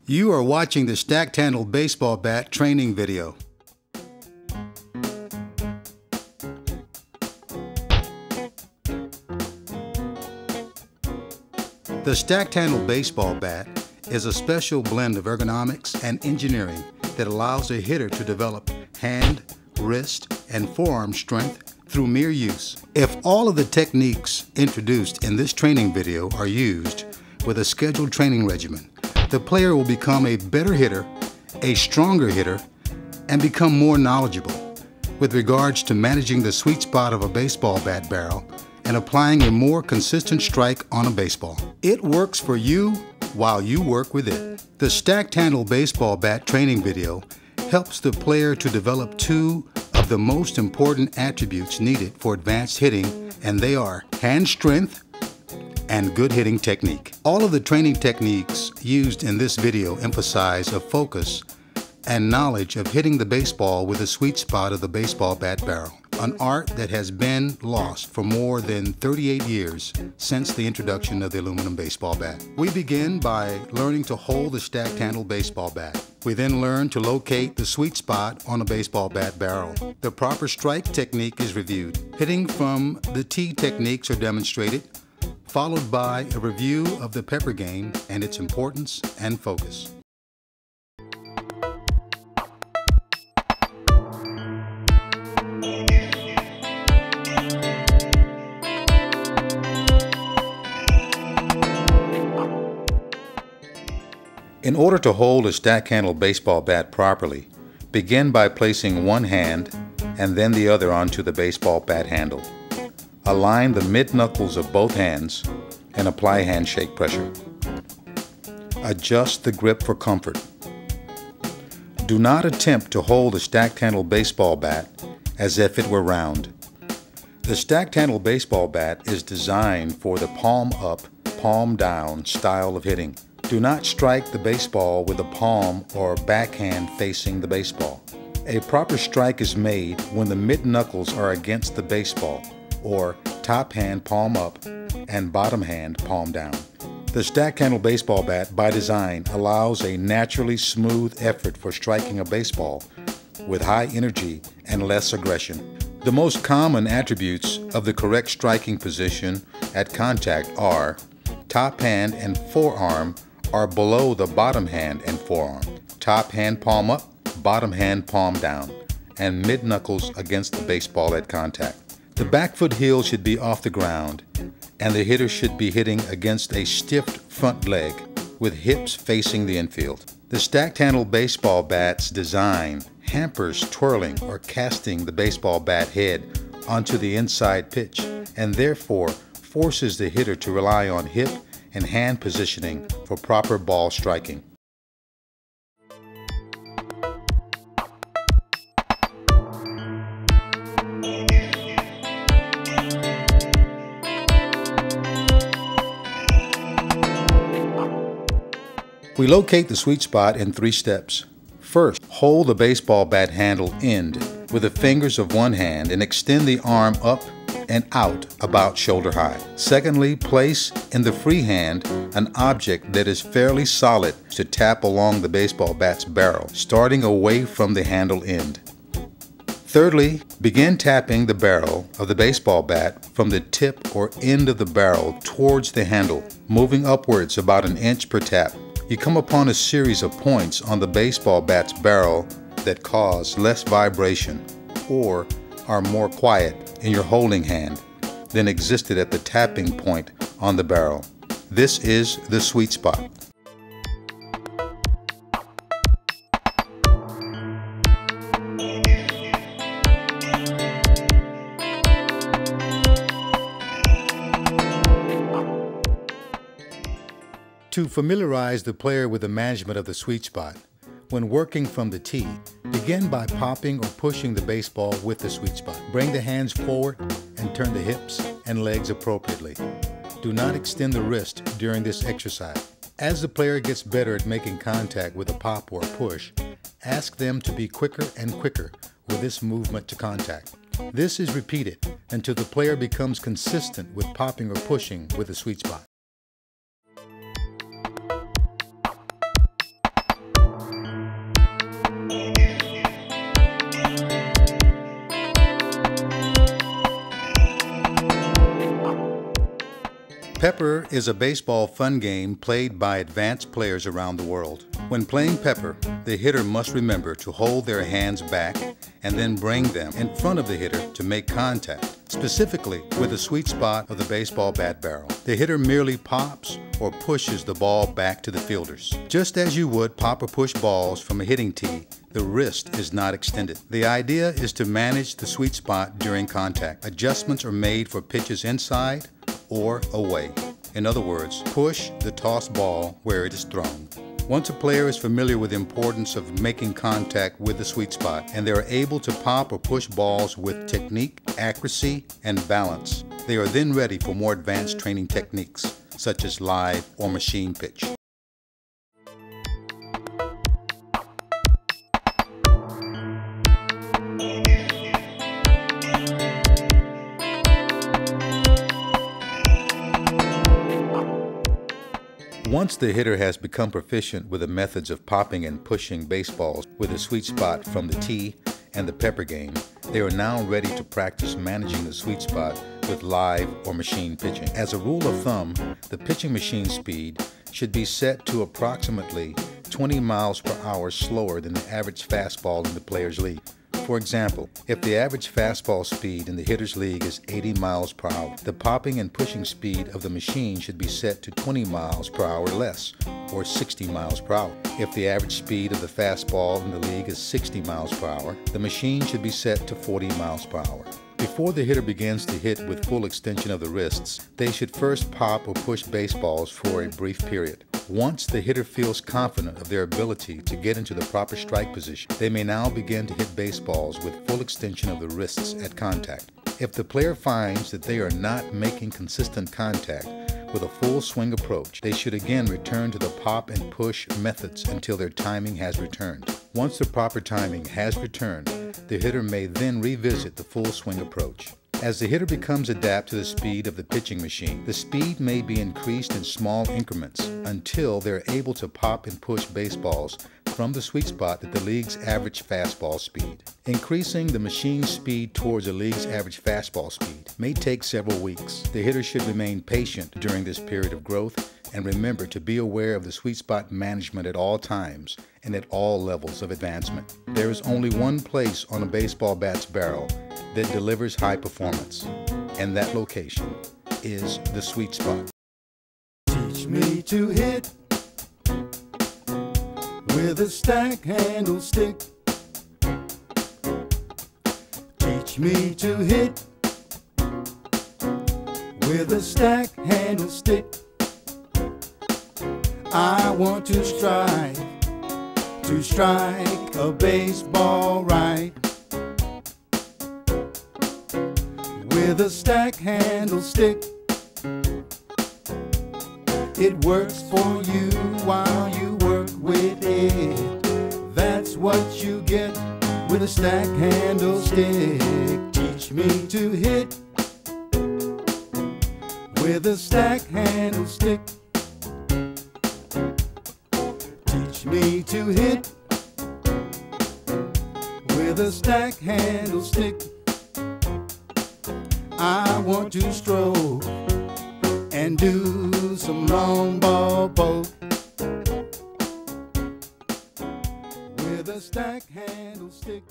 You are watching the Stacked Handle Baseball Bat training video. The Stacked Handle Baseball Bat is a special blend of ergonomics and engineering that allows a hitter to develop hand, wrist, and forearm strength through mere use. If all of the techniques introduced in this training video are used with a scheduled training regimen, the player will become a better hitter, a stronger hitter, and become more knowledgeable with regards to managing the sweet spot of a baseball bat barrel and applying a more consistent strike on a baseball. It works for you while you work with it. The Stacked Handle Baseball Bat training video helps the player to develop two of the most important attributes needed for advanced hitting, and they are hand strength and good hitting technique. All of the training techniques used in this video emphasize a focus and knowledge of hitting the baseball with the sweet spot of the baseball bat barrel, an art that has been lost for more than 38 years since the introduction of the aluminum baseball bat. We begin by learning to hold the stacked handle baseball bat. We then learn to locate the sweet spot on a baseball bat barrel. The proper strike technique is reviewed. Hitting from the tee techniques are demonstrated, followed by a review of the pepper game and its importance and focus. In order to hold a stack handle baseball bat properly, begin by placing one hand and then the other onto the baseball bat handle. Align the mid-knuckles of both hands and apply handshake pressure. Adjust the grip for comfort. Do not attempt to hold a stacked handle baseball bat as if it were round. The stacked handle baseball bat is designed for the palm up, palm down style of hitting. Do not strike the baseball with the palm or backhand facing the baseball. A proper strike is made when the mid-knuckles are against the baseball, or top hand palm up and bottom hand palm down. The stacked handle baseball bat by design allows a naturally smooth effort for striking a baseball with high energy and less aggression. The most common attributes of the correct striking position at contact are top hand and forearm are below the bottom hand and forearm, top hand palm up, bottom hand palm down, and mid-knuckles against the baseball at contact. The back foot heel should be off the ground, and the hitter should be hitting against a stiff front leg with hips facing the infield. The stacked handle baseball bat's design hampers twirling or casting the baseball bat head onto the inside pitch, and therefore forces the hitter to rely on hip and hand positioning for proper ball striking. We locate the sweet spot in 3 steps. First, hold the baseball bat handle end with the fingers of one hand and extend the arm up and out about shoulder high. Secondly, place in the free hand an object that is fairly solid to tap along the baseball bat's barrel, starting away from the handle end. Thirdly, begin tapping the barrel of the baseball bat from the tip or end of the barrel towards the handle, moving upwards about an inch per tap. You come upon a series of points on the baseball bat's barrel that cause less vibration or are more quiet in your holding hand than existed at the tapping point on the barrel. This is the sweet spot. To familiarize the player with the management of the sweet spot, when working from the tee, begin by popping or pushing the baseball with the sweet spot. Bring the hands forward and turn the hips and legs appropriately. Do not extend the wrist during this exercise. As the player gets better at making contact with a pop or a push, ask them to be quicker and quicker with this movement to contact. This is repeated until the player becomes consistent with popping or pushing with the sweet spot. Pepper is a baseball fun game played by advanced players around the world. When playing Pepper, the hitter must remember to hold their hands back and then bring them in front of the hitter to make contact, specifically with the sweet spot of the baseball bat barrel. The hitter merely pops or pushes the ball back to the fielders. Just as you would pop or push balls from a hitting tee, the wrist is not extended. The idea is to manage the sweet spot during contact. Adjustments are made for pitches inside or away. In other words, push the tossed ball where it is thrown. Once a player is familiar with the importance of making contact with the sweet spot and they are able to pop or push balls with technique, accuracy, and balance, they are then ready for more advanced training techniques such as live or machine pitch. Once the hitter has become proficient with the methods of popping and pushing baseballs with a sweet spot from the tee and the Pepper game, they are now ready to practice managing the sweet spot with live or machine pitching. As a rule of thumb, the pitching machine speed should be set to approximately 20 miles per hour slower than the average fastball in the player's league. For example, if the average fastball speed in the hitter's league is 80 miles per hour, the popping and pushing speed of the machine should be set to 20 miles per hour less, or 60 miles per hour. If the average speed of the fastball in the league is 60 miles per hour, the machine should be set to 40 miles per hour. Before the hitter begins to hit with full extension of the wrists, they should first pop or push baseballs for a brief period. Once the hitter feels confident of their ability to get into the proper strike position, they may now begin to hit baseballs with full extension of the wrists at contact. If the player finds that they are not making consistent contact with a full swing approach, they should again return to the pop and push methods until their timing has returned. Once the proper timing has returned, the hitter may then revisit the full swing approach. As the hitter becomes adapt to the speed of the pitching machine, the speed may be increased in small increments until they're able to pop and push baseballs from the sweet spot at the league's average fastball speed. Increasing the machine's speed towards the league's average fastball speed may take several weeks. The hitter should remain patient during this period of growth and remember to be aware of the sweet spot management at all times and at all levels of advancement. There is only one place on a baseball bat's barrel that delivers high performance, and that location is the sweet spot. Teach me to hit with a stack handle stick. Teach me to hit with a stack handle stick. I want to strike a baseball right with a stack handle stick. It works for you while you work with it. That's what you get with a stack handle stick. Teach me to hit with a stack handle stick. Teach me to hit with a stack handle stick. I want to stroke and do some long ball poke with a stack handle stick.